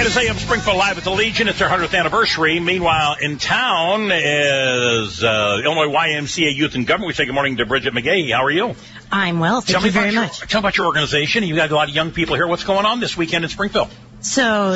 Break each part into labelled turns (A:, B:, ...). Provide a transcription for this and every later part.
A: It is AM Springfield Live at the Legion. It's our 100th anniversary. Meanwhile, in town is Illinois YMCA Youth and Government. We say good morning to Bridget McGahee. How are you?
B: I'm well. Thank you very much.
A: Tell me about your organization. You've got a lot of young people here. What's going on this weekend in Springfield?
B: So,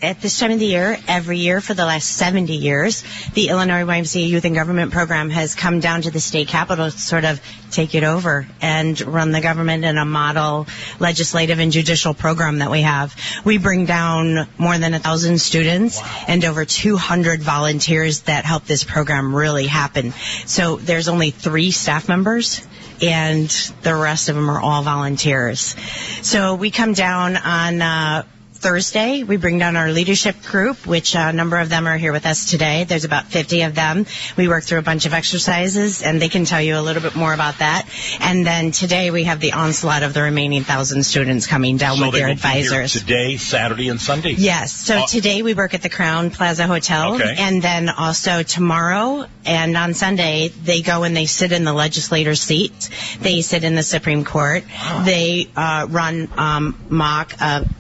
B: at this time of the year, every year for the last 70 years, the Illinois YMCA Youth and Government Program has come down to the state capitol to sort of take it over and run the government in a model legislative and judicial program that we have. We bring down more than 1,000 students and over 200 volunteers that help this program really happen. So there's only 3 staff members, and the rest of them are all volunteers. So we come down on Thursday. We bring down our leadership group, which a number of them are here with us today. There's about 50 of them. We work through a bunch of exercises, and they can tell you a little bit more about that. And then today we have the onslaught of the remaining 1,000 students coming down with their advisors.
A: Today, Saturday, and Sunday?
B: Yes. So today we work at the Crown Plaza Hotel. Okay. And then also tomorrow and on Sunday, they go and they sit in the legislator's seats. They sit in the Supreme Court. Wow. They run mock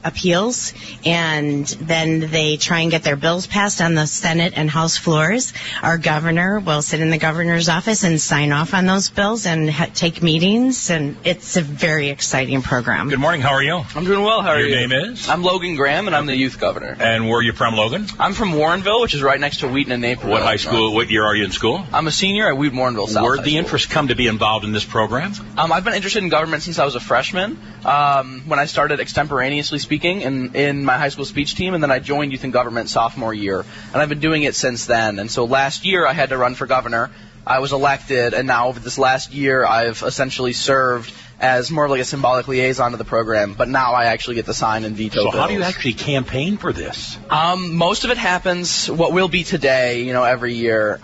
B: appeals. And then they try and get their bills passed on the Senate and House floors. Our governor will sit in the governor's office and sign off on those bills and take meetings. And it's a very exciting program.
A: Good morning. How are you?
C: I'm doing well. How are you?
A: Your name is?
C: I'm Logan Graham, and I'm the youth governor.
A: And where are you from, Logan?
C: I'm from Warrenville, which is right next to Wheaton and Naperville.
A: What high school? What year are you in school?
C: I'm a senior at Wheaton Warrenville South.
A: Where did the interest come to be involved in this program?
C: I've been interested in government since I was a freshman. When I started extemporaneously speaking in my high school speech team, and then I joined youth and government sophomore year, and I've been doing it since then. And so last year I had to run for governor. I was elected, and now over this last year I've essentially served as more of like a symbolic liaison to the program, but now I actually get to sign and veto bills.
A: So how do you actually campaign for this?
C: Most of it happens, what will be today, every year,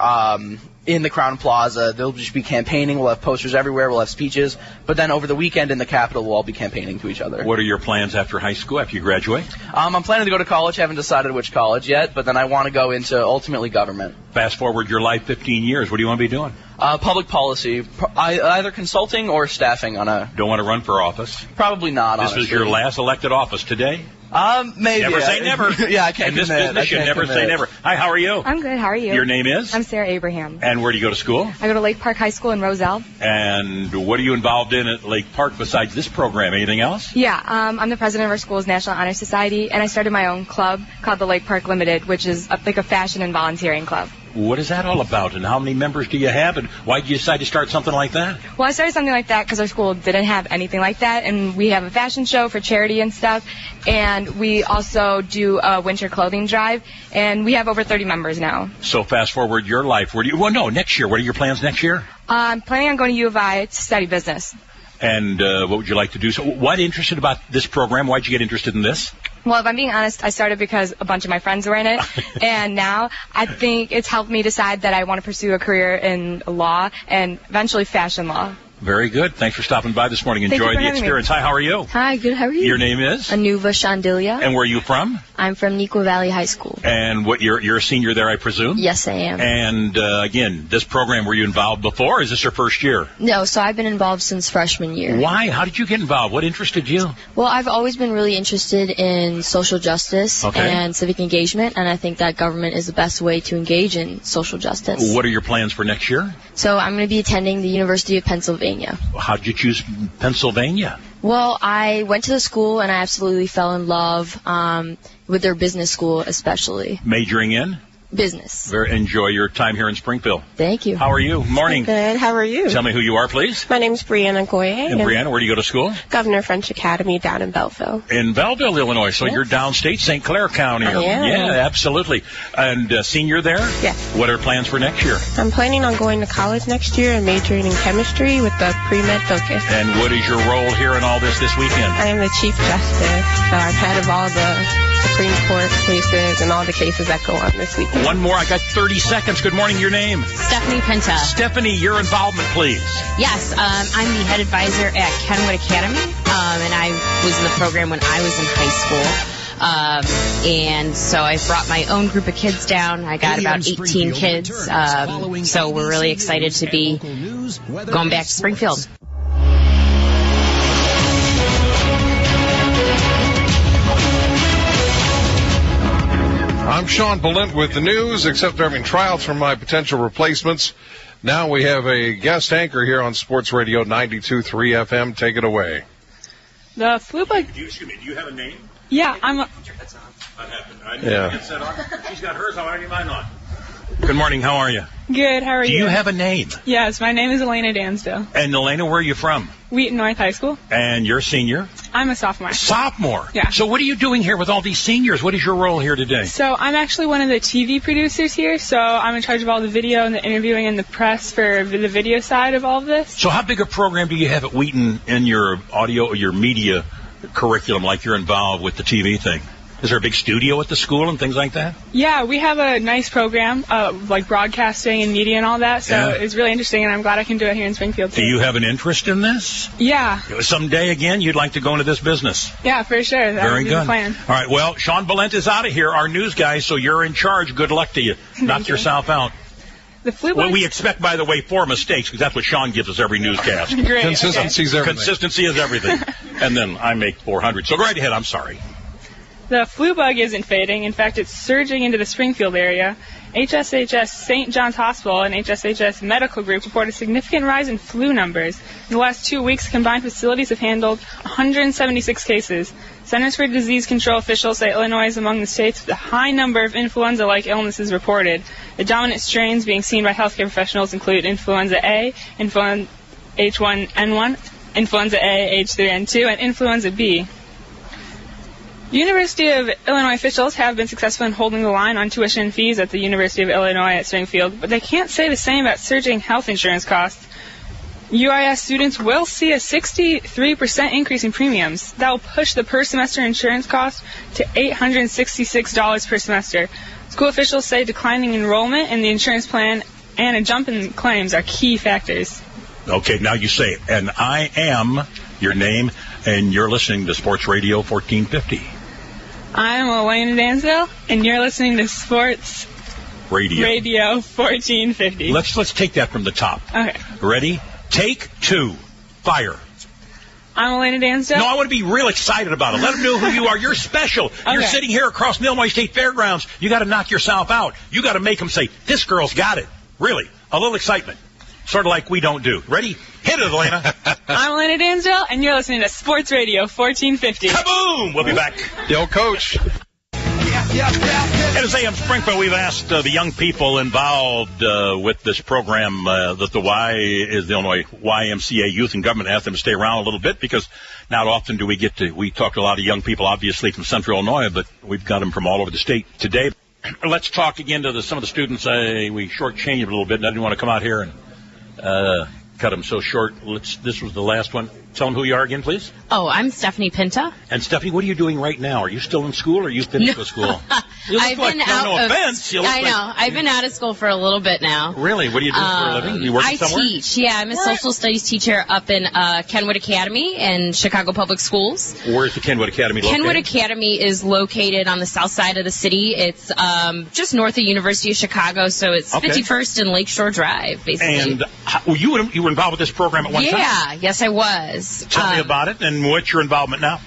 C: in the Crown Plaza. They'll just be campaigning. We'll have posters everywhere. We'll have speeches. But then over the weekend in the Capitol, we'll all be campaigning to each other.
A: What are your plans after high school, after you graduate?
C: I'm planning to go to college. I haven't decided which college yet, but then I want to go into ultimately government.
A: Fast forward your life 15 years. What do you want to be doing?
C: Public policy. Either consulting or staffing on a...
A: Don't want to run for office?
C: Probably not,
A: honestly. This is your last elected office today?
C: Maybe.
A: Never say never.
C: Yeah, I can't.
A: In this business, you never say never. Hi, how are you?
D: I'm good. How are you?
A: Your name is?
D: I'm Sarah Abraham.
A: And where do you go to school?
D: I go to Lake Park High School in Roselle.
A: And what are you involved in at Lake Park besides this program? Anything else?
D: Yeah, I'm the president of our school's National Honor Society, and I started my own club called the Lake Park Limited, which is like a fashion and volunteering club.
A: What is that all about, and how many members do you have, and why did you decide to start something like that?
D: Well, I started something like that because our school didn't have anything like that, and we have a fashion show for charity and stuff, and we also do a winter clothing drive, and we have over 30 members now. So
A: fast forward your life. Next year. What are your plans next year?
D: I'm planning on going to U of I to study business.
A: And what would you like to do? So what interested about this program? Why did you get interested in this?
D: Well, if I'm being honest, I started because a bunch of my friends were in it, and now I think it's helped me decide that I want to pursue a career in law and eventually fashion law.
A: Very good. Thanks for stopping by this morning. Enjoy the experience. Hi, how are you?
E: Hi, good. How are you?
A: Your name is?
E: Anuva Shandilia.
A: And where are you from?
E: I'm from Neuqua Valley High School.
A: And you're a senior there, I presume?
E: Yes, I am.
A: And again, this program, were you involved before, or is this your first year?
E: No, so I've been involved since freshman year.
A: Why? How did you get involved? What interested you?
E: Well, I've always been really interested in social justice and civic engagement, and I think that government is the best way to engage in social justice.
A: What are your plans for next year?
E: So I'm going to be attending the University of Pennsylvania.
A: How did you choose Pennsylvania?
E: Well, I went to the school and I absolutely fell in love with their business school especially.
A: Majoring in?
E: Business.
A: Enjoy your time here in Springfield.
E: Thank you.
A: How are you? Morning.
F: Good. How are you?
A: Tell me who you are, please.
F: My name's Brianna Goye.
A: And Brianna, where do you go to school?
F: Governor French Academy down in Belleville.
A: In Belleville, Illinois. So you're downstate, St. Clair County. Yeah, absolutely. And senior there?
F: Yes.
A: What are plans for next year?
F: I'm planning on going to college next year and majoring in chemistry with the pre-med focus.
A: And what is your role here in all this weekend?
F: I am the Chief Justice, so I'm head of all the Supreme Court cases and all the cases that go on this weekend.
A: One more. I got 30 seconds. Good morning. Your name?
G: Stephanie Pinta.
A: Stephanie, your involvement, please.
G: Yes, I'm the head advisor at Kenwood Academy, and I was in the program when I was in high school. And so I brought my own group of kids down. I got about 18 kids. So we're really excited to be going back to Springfield.
H: I'm Sean Balint with the news. Except having tryouts for my potential replacements, now we have a guest anchor here on Sports Radio 92.3 FM. Take it away.
I: The flu bug.
A: Do you have a name?
I: Yeah, I'm.
A: That happened. She's got hers on. I need mine on. Good morning. How are you?
I: Good. How are you?
A: Do you have a name?
I: Yes, my name is Elena Dansdale.
A: And Elena, where are you from?
I: Wheaton North High School.
A: And you're a senior?
I: I'm a sophomore.
A: Sophomore?
I: Yeah.
A: So what are you doing here with all these seniors? What is your role here today?
I: So I'm actually one of the TV producers here, so I'm in charge of all the video and the interviewing and the press for the video side of all of this.
A: So how big a program do you have at Wheaton in your audio or your media curriculum, like you're involved with the TV thing? Is there a big studio at the school and things like that?
I: Yeah, we have a nice program, like broadcasting and media and all that, so it's really interesting, and I'm glad I can do it here in Springfield, too.
A: Do you have an interest in this?
I: Yeah.
A: Someday, again, you'd like to go into this business?
I: Yeah, for sure. That
A: Very
I: would be
A: good.
I: the plan.
A: All right, well, Sean Balint is out of here, our news guy, so you're in charge. Good luck to you. Knock yourself out.
I: The flu bug.
A: Well, we expect, by the way, 4 mistakes, because that's what Sean gives us every newscast.
I: Great.
H: Consistency is everything.
A: Consistency is everything. And then I make 400. So go right ahead. I'm sorry.
I: The flu bug isn't fading. In fact, it's surging into the Springfield area. HSHS St. John's Hospital and HSHS Medical Group report a significant rise in flu numbers. In the last 2 weeks, combined facilities have handled 176 cases. Centers for Disease Control officials say Illinois is among the states with a high number of influenza-like illnesses reported. The dominant strains being seen by healthcare professionals include influenza A, influenza H1N1, influenza A, H3N2, and influenza B. University of Illinois officials have been successful in holding the line on tuition fees at the University of Illinois at Springfield, but they can't say the same about surging health insurance costs. UIS students will see a 63% increase in premiums. That will push the per-semester insurance cost to $866 per semester. School officials say declining enrollment in the insurance plan and a jump in claims are key factors.
A: Okay, now you say it. And I am your name, and you're listening to Sports Radio 1450.
I: I'm Elena Dansdale, and you're listening to Sports Radio 1450.
A: Let's take that from the top.
I: Okay.
A: Ready? Take 2. Fire.
I: I'm Elena Dansdale.
A: No, I want to be real excited about it. Let them know who you are. You're special. Okay. You're sitting here across the Illinois State Fairgrounds. You got to knock yourself out. You got to make them say, this girl's got it. Really. A little excitement. Sort of like we don't do. Ready? Hit it, Elena.
I: I'm Elena Dansdale, and you're listening to Sports Radio 1450.
A: Kaboom! We'll be back.
H: Yo, Coach.
A: At AM Springfield, we've asked the young people involved with this program that the Illinois YMCA Youth and Government, asked them to stay around a little bit because not often do we talk to a lot of young people, obviously from Central Illinois, but we've got them from all over the state today. Let's talk again to some of the students. We shortchanged a little bit, and I didn't want to come out here and cut them so short. This was the last one. Tell them who you are again, please.
G: Oh, I'm Stephanie Pinta.
A: And Stephanie, what are you doing right now? Are you still in school, or are you finished with school?
G: I've been out of school for a little bit now.
A: Really? What do you do for a living? You working somewhere?
G: I teach. Yeah, I'm a social studies teacher up in Kenwood Academy in Chicago Public Schools.
A: Where's the Kenwood Academy located?
G: Kenwood Academy is located on the south side of the city. It's just north of University of Chicago, so it's 51st and Lakeshore Drive, basically.
A: And you were involved with this program at one time?
G: Yeah, yes, I was.
A: Tell me about it, and what's your involvement now?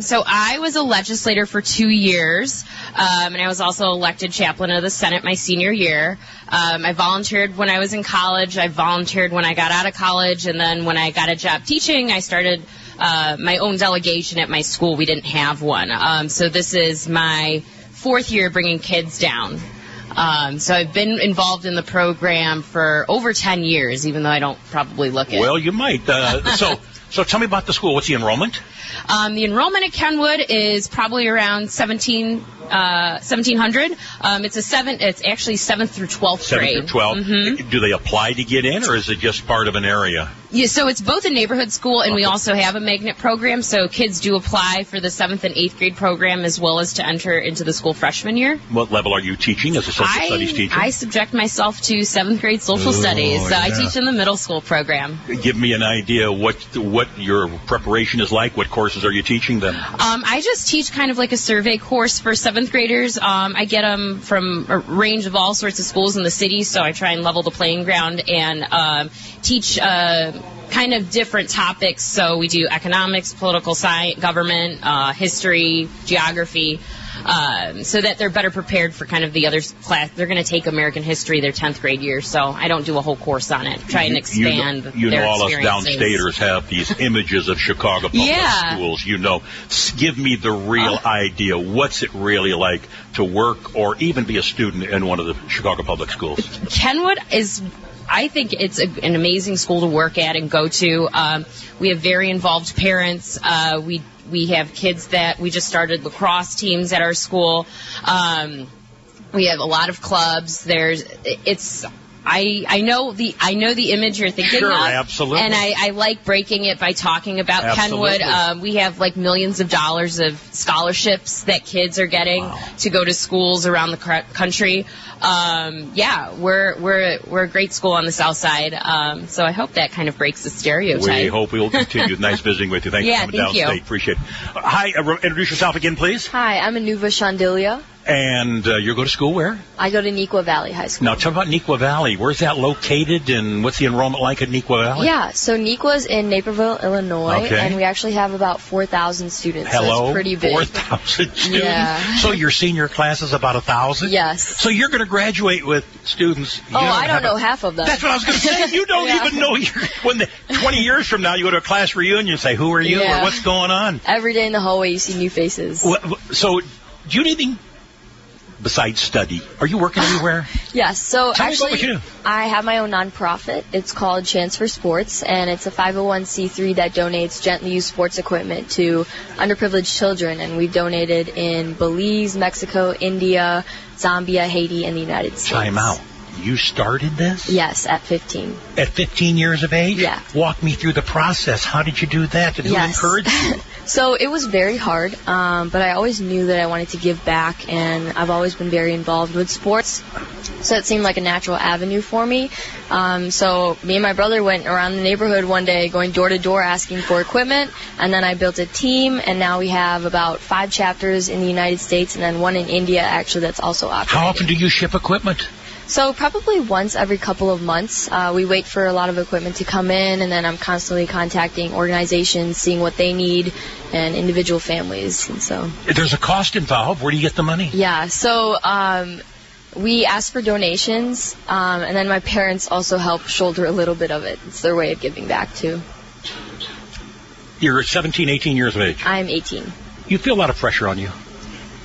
G: So I was a legislator for 2 years, and I was also elected chaplain of the Senate my senior year. I volunteered when I was in college. I volunteered when I got out of college, and then when I got a job teaching, I started my own delegation at my school. We didn't have one. So this is my 4th year bringing kids down. So I've been involved in the program for over 10 years, even though I don't probably look it.
A: Well, you might. So tell me about the school. What's the enrollment?
G: The enrollment at Kenwood is probably around 1,700. It's actually 7th through 12th grade.
A: 7th through 12th.
G: Mm-hmm.
A: Do they apply to get in, or is it just part of an area?
G: Yeah, so it's both a neighborhood school, and we also have a magnet program, so kids do apply for the 7th and 8th grade program as well as to enter into the school freshman year.
A: What level are you teaching as a social studies teacher?
G: I subject myself to 7th grade social studies, so I teach in the middle school program.
A: Give me an idea what your preparation is like. What courses are you teaching them?
G: I just teach kind of like a survey course for 7th graders. I get them from a range of all sorts of schools in the city, so I try and level the playing ground and teach kind of different topics. So we do economics, political science, government, history, geography, so that they're better prepared for kind of the other class. They're going to take American history their 10th grade year, so I don't do a whole course on it. Try and expand their
A: You know, all us
G: experiences.
A: downstaters have these images of Chicago public schools. You know, give me the real idea. What's it really like to work or even be a student in one of the Chicago public schools?
G: Kenwood is... I think it's an amazing school to work at and go to. We have very involved parents. We have kids that we just started lacrosse teams at our school. We have a lot of clubs. I know the image you're thinking
A: sure,
G: of.
A: Absolutely.
G: And I like breaking it by talking about
A: absolutely.
G: Kenwood. We have like millions of dollars of scholarships that kids are getting to go to schools around the country. We're a great school on the south side. So I hope that kind of breaks the stereotype.
A: We hope we will continue. Nice visiting with you. Thanks for coming downstate. Appreciate it. Hi, introduce yourself again, please.
E: Hi, I'm Anuva Shandilia.
A: And you go to school where?
E: I go to Neuqua Valley High School.
A: Now, tell me about Neuqua Valley. Where's that located, and what's the enrollment like at Neuqua Valley?
E: Yeah, so Neuqua's in Naperville, Illinois, and we actually have about 4,000 students.
A: Hello?
E: So it's pretty big.
A: 4,000 students?
E: Yeah.
A: So your senior class is about 1,000?
E: Yes.
A: So you're going to graduate with students.
E: I don't know half of them.
A: That's what I was going to say. You don't even know. 20 years from now, you go to a class reunion and say, who are you or what's going on?
E: Every day in the hallway, you see new faces.
A: So do you do anything besides study? Are you working anywhere?
E: Yes. So
A: Tell
E: actually,
A: me what you do.
E: I have my own nonprofit. It's called Chance for Sports, and it's a 501c3 that donates gently used sports equipment to underprivileged children. And we've donated in Belize, Mexico, India, Zambia, Haiti, and the United States.
A: Time out. You started this?
E: Yes, at 15.
A: At 15 years of age?
E: Yeah.
A: Walk me through the process. How did you do that? Who encouraged you?
E: So it was very hard, but I always knew that I wanted to give back, and I've always been very involved with sports. So it seemed like a natural avenue for me. So me and my brother went around the neighborhood one day going door to door asking for equipment, and then I built a team, and now we have about 5 chapters in the United States and then one in India actually that's also operating.
A: How often do you ship equipment?
E: So probably once every couple of months. We wait for a lot of equipment to come in, and then I'm constantly contacting organizations, seeing what they need, and individual families. And so
A: there's a cost involved. Where do you get the money?
E: Yeah, so we ask for donations, and then my parents also help shoulder a little bit of it. It's their way of giving back, too.
A: You're 17, 18 years of age.
E: I'm 18.
A: You feel a lot of pressure on you.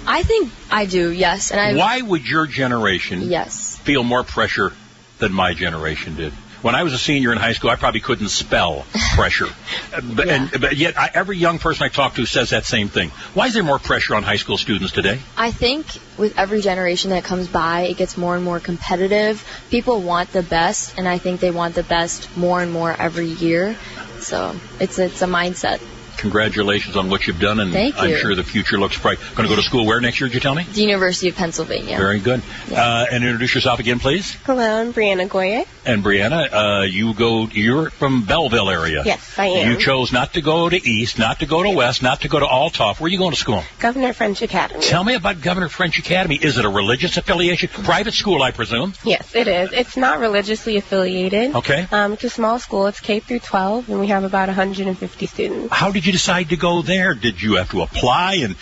E: I think I do, yes. And
A: why would your generation feel more pressure than my generation did? When I was a senior in high school, I probably couldn't spell pressure. But yet, every young person I talk to says that same thing. Why is there more pressure on high school students today?
E: I think with every generation that comes by, it gets more and more competitive. People want the best, and I think they want the best more and more every year. So it's a mindset.
A: Congratulations on what you've done, and
E: Thank you.
A: I'm sure the future looks bright. Going to go to school where next year, did you tell me?
E: The University of Pennsylvania.
A: Very good. And introduce yourself again, please.
J: Hello, I'm Brianna Goye.
A: And Brianna, you're from Belleville area.
J: Yes, I am.
A: You chose not to go to East, not to go to West, not to go to Althoff. Where are you going to school?
J: Governor French Academy.
A: Tell me about Governor French Academy. Is it a religious affiliation? Private school, I presume?
J: Yes, it is. It's not religiously affiliated.
A: Okay.
J: It's a small school. It's K through 12, and we have about 150 students.
A: How did you decide to go there? Did you have to apply? And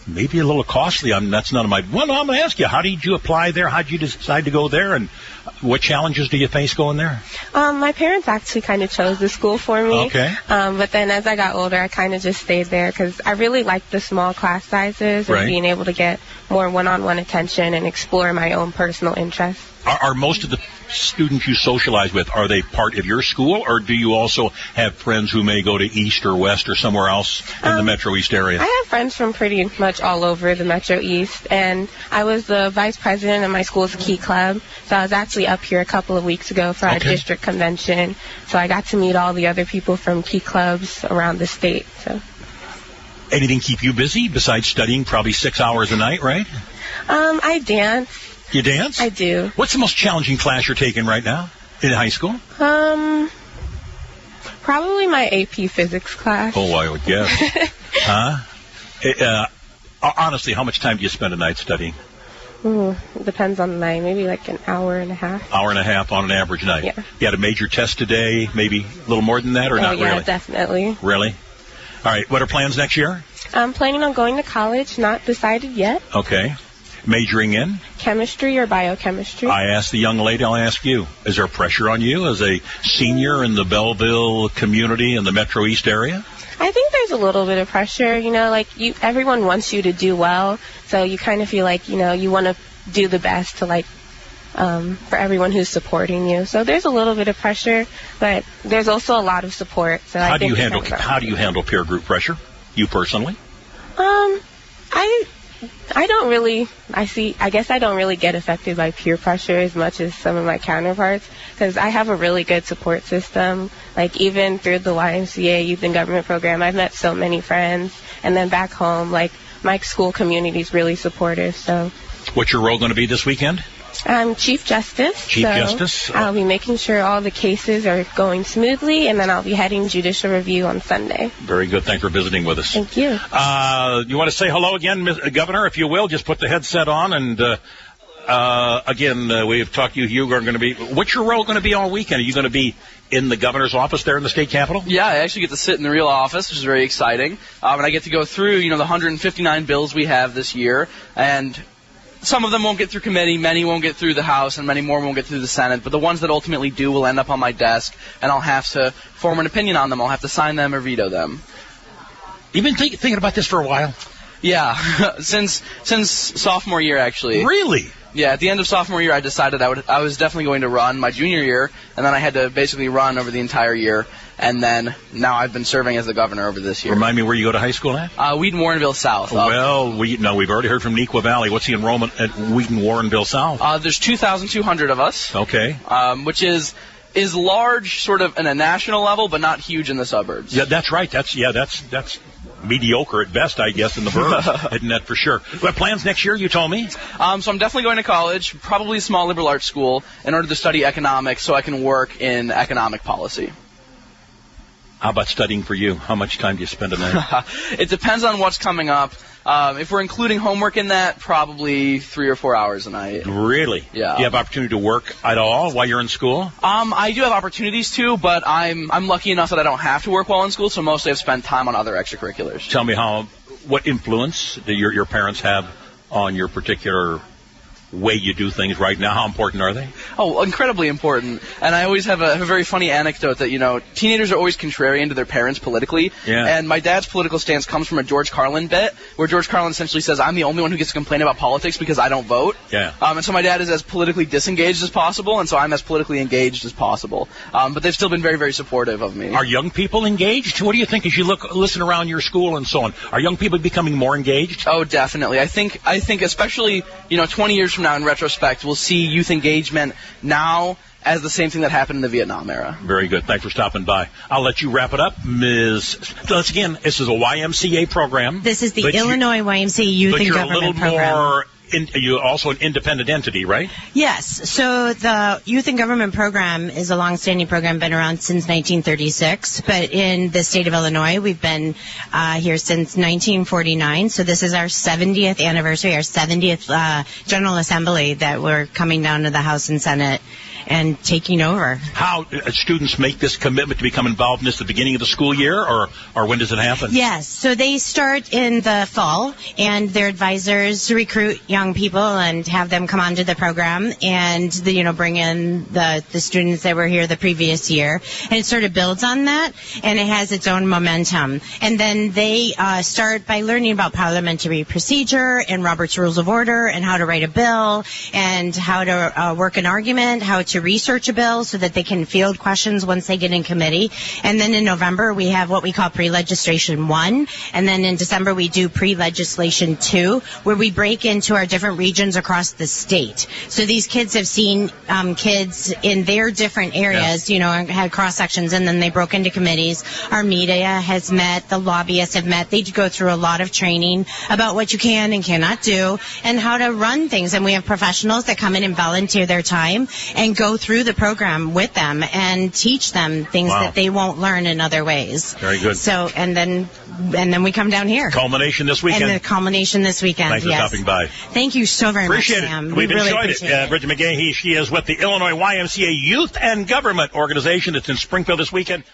A: maybe a little costly. That's none of my... Well, no, I'm going to ask you, how did you apply there? How did you decide to go there? And what challenges do you face going there?
J: My parents actually kind of chose the school for me.
A: Okay.
J: But then as I got older, I kind of just stayed there because I really liked the small class sizes and being able to get more one-on-one attention and explore my own personal interests.
A: Are most of the students you socialize with, are they part of your school, or do you also have friends who may go to East or West or somewhere else in the Metro East area?
J: I have friends from pretty much all over the Metro East, and I was the vice president of my school's Key Club, so I was actually up here a couple of weeks ago for our district convention, so I got to meet all the other people from Key Clubs around the state. So,
A: anything keep you busy besides studying probably 6 hours a night, right?
J: I dance.
A: You dance?
J: I do.
A: What's the most challenging class you're taking right now in high school?
J: Probably my AP physics class.
A: Oh, I would guess. Honestly, how much time do you spend a night studying?
J: It depends on the night. Maybe like an hour and a half.
A: Hour and a half on an average night.
J: Yeah.
A: You had a major test today, maybe a little more than that, or not
J: yeah,
A: really?
J: Definitely.
A: Really? All right. What are plans next year?
J: I'm planning on going to college. Not decided yet.
A: Okay. Majoring in?
J: Chemistry or biochemistry.
A: I asked the young lady, I'll ask you. Is there pressure on you as a senior in the Belleville community in the Metro East area?
J: I think there's a little bit of pressure. You know, like everyone wants you to do well, so you kind of feel like, you know, you want to do the best to, like, for everyone who's supporting you. So there's a little bit of pressure, but there's also a lot of support. So
A: How do you handle peer group pressure? You personally?
J: I don't really, I guess I don't really get affected by peer pressure as much as some of my counterparts, because I have a really good support system. Like, even through the YMCA Youth in Government program, I've met so many friends. And then back home, like, my school community is really supportive, so.
A: What's your role going to be this weekend?
J: I'm Chief Justice.
A: Justice?
J: I'll be making sure all the cases are going smoothly, and then I'll be heading judicial review on Sunday.
A: Very good. Thanks for visiting with us.
J: Thank you.
A: You want to say hello again, Governor, if you will? Just put the headset on, and again, we've talked to you. You are going to be. What's your role going to be all weekend? Are you going to be in the governor's office there in the state capitol?
C: Yeah, I actually get to sit in the real office, which is very exciting. And I get to go through, the 159 bills we have this year, and some of them won't get through committee, many won't get through the House, and many more won't get through the Senate. But the ones that ultimately do will end up on my desk, and I'll have to form an opinion on them. I'll have to sign them or veto them.
A: You've been thinking about this for a while?
C: Yeah, since sophomore year, actually.
A: Really?
C: Yeah, at the end of sophomore year, I decided I was definitely going to run my junior year, and then I had to basically run over the entire year. And then now I've been serving as the governor over this year.
A: Remind me where you go to high school at?
C: Wheaton-Warrenville South.
A: Well, we've already heard from Neuqua Valley. What's the enrollment at Wheaton-Warrenville South?
C: There's 2,200 of us.
A: Okay.
C: Which is large, sort of, in a national level, but not huge in the suburbs.
A: Yeah, that's right. That's mediocre at best, I guess, in the burbs. Isn't that for sure? What plans next year, you told me?
C: So I'm definitely going to college, probably a small liberal arts school, in order to study economics so I can work in economic policy.
A: How about studying for you? How much time do you spend a night?
C: It depends on what's coming up. If we're including homework in that, probably 3 or 4 hours a night.
A: Really?
C: Yeah.
A: Do you have opportunity to work at all while you're in school?
C: I do have opportunities to, but I'm lucky enough that I don't have to work while in school, so mostly I've spent time on other extracurriculars.
A: Tell me what influence do your parents have on your particular way you do things right now? How important are they?
C: Oh, incredibly important. And I always have a very funny anecdote that, teenagers are always contrarian to their parents politically.
A: Yeah.
C: And my dad's political stance comes from a George Carlin bit, where George Carlin essentially says, I'm the only one who gets to complain about politics because I don't vote.
A: Yeah.
C: And so my dad is as politically disengaged as possible, and so I'm as politically engaged as possible. But they've still been very, very supportive of me.
A: Are young people engaged? What do you think as you listen around your school and so on? Are young people becoming more engaged?
C: Oh, definitely. I think especially, 20 years from now in retrospect, we'll see youth engagement now as the same thing that happened in the Vietnam era.
A: Very good. Thanks for stopping by. I'll let you wrap it up, Ms. Once again, this is a YMCA program.
B: This is the Illinois YMCA Youth and Government Program.
A: You're also an independent entity, right?
B: Yes. So the Youth and Government Program is a long-standing program, been around since 1936. But in the state of Illinois, we've been here since 1949. So this is our 70th anniversary, our 70th General Assembly that we're coming down to the House and Senate and taking over.
A: How students make this commitment to become involved in this at the beginning of the school year, or when does it happen?
B: Yes, so they start in the fall, and their advisors recruit young people and have them come onto the program and bring in the students that were here the previous year, and it sort of builds on that, and it has its own momentum. And then they start by learning about parliamentary procedure and Robert's Rules of Order and how to write a bill and how to work an argument, how to research a bill so that they can field questions once they get in committee. And then in November, we have what we call pre-legislation 1. And then in December, we do pre-legislation 2, where we break into our different regions across the state. So these kids have seen kids in their different areas, had cross-sections, and then they broke into committees. Our media has met, the lobbyists have met. They go through a lot of training about what you can and cannot do and how to run things. And we have professionals that come in and volunteer their time and go through the program with them and teach them things that they won't learn in other ways.
A: Very good.
B: So, and then we come down here.
A: Culmination this weekend.
B: And the culmination this weekend.
A: Thanks for stopping by.
B: Thank you so very
A: appreciate
B: much, Sam.
A: We've
B: really
A: enjoyed it. Bridget McGahee, she is with the Illinois YMCA Youth and Government Organization. It's in Springfield this weekend.